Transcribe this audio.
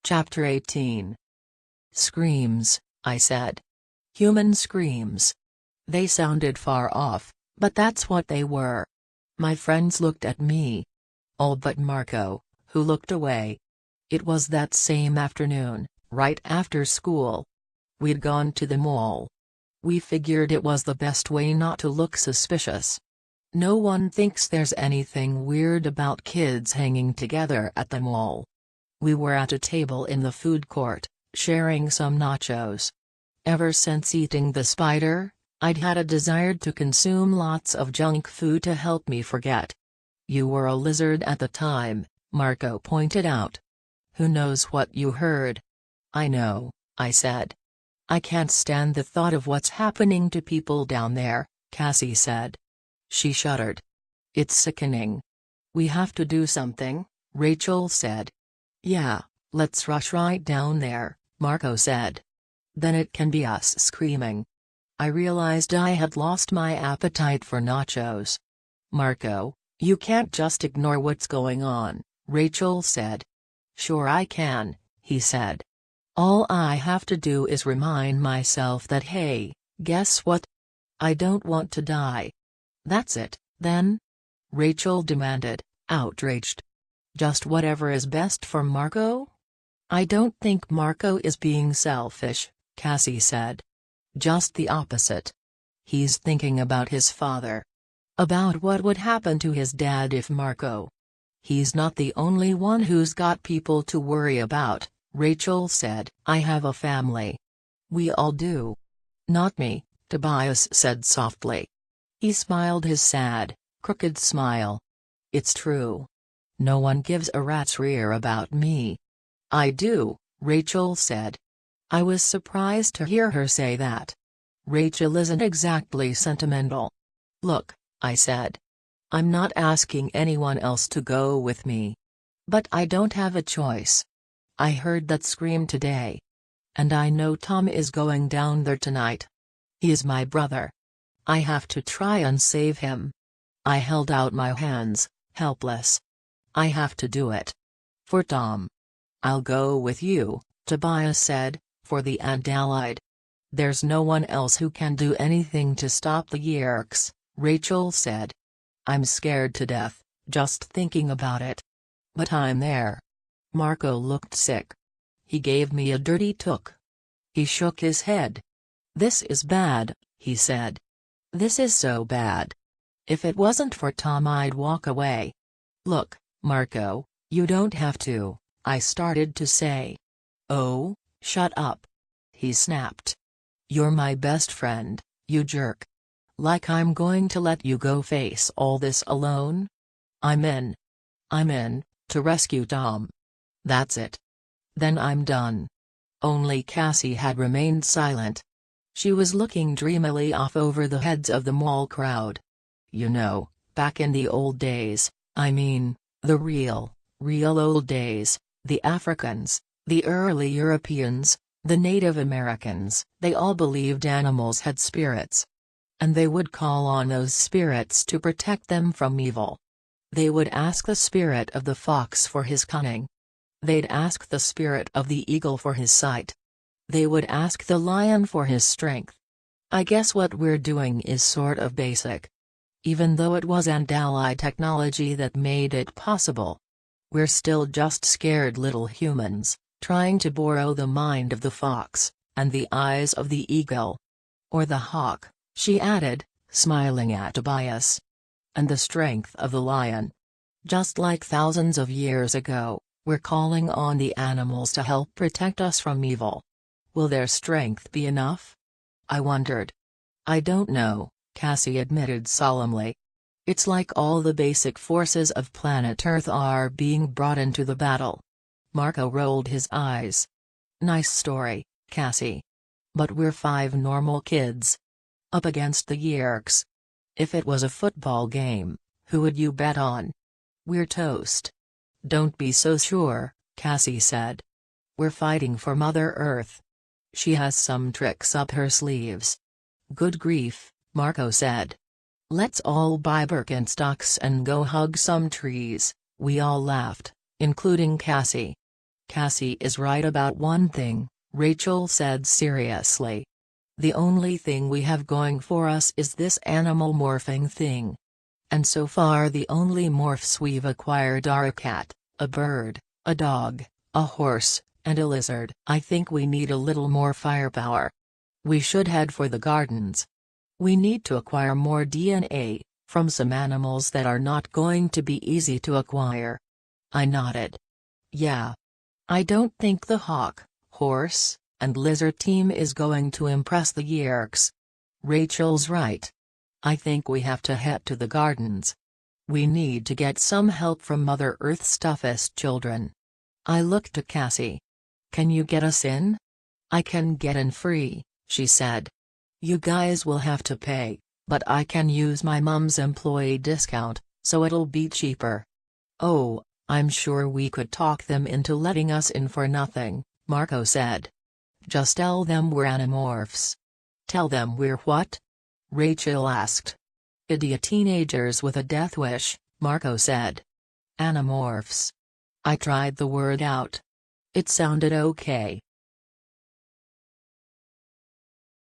Chapter 18. Screams, I said. Human screams. They sounded far off, but that's what they were. My friends looked at me. All but Marco, who looked away. It was that same afternoon, right after school. We'd gone to the mall. We figured it was the best way not to look suspicious. No one thinks there's anything weird about kids hanging together at the mall. We were at a table in the food court, sharing some nachos. Ever since eating the spider, I'd had a desire to consume lots of junk food to help me forget. You were a lizard at the time, Marco pointed out. Who knows what you heard? I know, I said. I can't stand the thought of what's happening to people down there, Cassie said. She shuddered. It's sickening. We have to do something, Rachel said. Yeah, let's rush right down there, Marco said. Then it can be us screaming. I realized I had lost my appetite for nachos. Marco, you can't just ignore what's going on, Rachel said. Sure I can, he said. All I have to do is remind myself that hey, guess what? I don't want to die. That's it, then? Rachel demanded, outraged. Just whatever is best for Marco? I don't think Marco is being selfish, Cassie said. Just the opposite. He's thinking about his father. About what would happen to his dad if Marco. He's not the only one who's got people to worry about, Rachel said. I have a family. We all do. Not me, Tobias said softly. He smiled his sad, crooked smile. It's true. No one gives a rat's rear about me. I do, Rachel said. I was surprised to hear her say that. Rachel isn't exactly sentimental. Look, I said. I'm not asking anyone else to go with me. But I don't have a choice. I heard that scream today. And I know Tom is going down there tonight. He is my brother. I have to try and save him. I held out my hands, helpless. I have to do it. For Tom. I'll go with you, Tobias said, for the Andalite. There's no one else who can do anything to stop the Yeerks, Rachel said. I'm scared to death, just thinking about it. But I'm there. Marco looked sick. He gave me a dirty look. He shook his head. This is bad, he said. This is so bad. If it wasn't for Tom I'd walk away. Look, Marco, you don't have to, I started to say. Oh, shut up. He snapped. You're my best friend, you jerk. Like I'm going to let you go face all this alone? I'm in. I'm in, to rescue Tom. That's it. Then I'm done. Only Cassie had remained silent. She was looking dreamily off over the heads of the mall crowd. You know, back in the old days, I mean, the real old days, the Africans, the early Europeans, the Native Americans, they all believed animals had spirits. And they would call on those spirits to protect them from evil. They would ask the spirit of the fox for his cunning. They'd ask the spirit of the eagle for his sight. They would ask the lion for his strength. I guess what we're doing is sort of basic. Even though it was Andalite technology that made it possible. We're still just scared little humans, trying to borrow the mind of the fox, and the eyes of the eagle. Or the hawk, she added, smiling at Tobias. And the strength of the lion. Just like thousands of years ago, we're calling on the animals to help protect us from evil. Will their strength be enough? I wondered. I don't know, Cassie admitted solemnly. It's like all the basic forces of planet Earth are being brought into the battle. Marco rolled his eyes. Nice story, Cassie. But we're 5 normal kids. Up against the Yeerks. If it was a football game, who would you bet on? We're toast. Don't be so sure, Cassie said. We're fighting for Mother Earth. She has some tricks up her sleeves. Good grief, Marco said. Let's all buy Birkenstocks and go hug some trees, we all laughed, including Cassie. Cassie is right about one thing, Rachel said seriously. The only thing we have going for us is this animal morphing thing. And so far the only morphs we've acquired are a cat, a bird, a dog, a horse, and a lizard. I think we need a little more firepower. We should head for the gardens. We need to acquire more DNA, from some animals that are not going to be easy to acquire. I nodded. Yeah. I don't think the hawk, horse, and lizard team is going to impress the Yeerks. Rachel's right. I think we have to head to the gardens. We need to get some help from Mother Earth's toughest children. I looked to Cassie. Can you get us in? I can get in free, she said. You guys will have to pay, but I can use my mom's employee discount, so it'll be cheaper. Oh, I'm sure we could talk them into letting us in for nothing, Marco said. Just tell them we're Animorphs. Tell them we're what? Rachel asked. Idiot teenagers with a death wish, Marco said. Animorphs. I tried the word out. It sounded okay.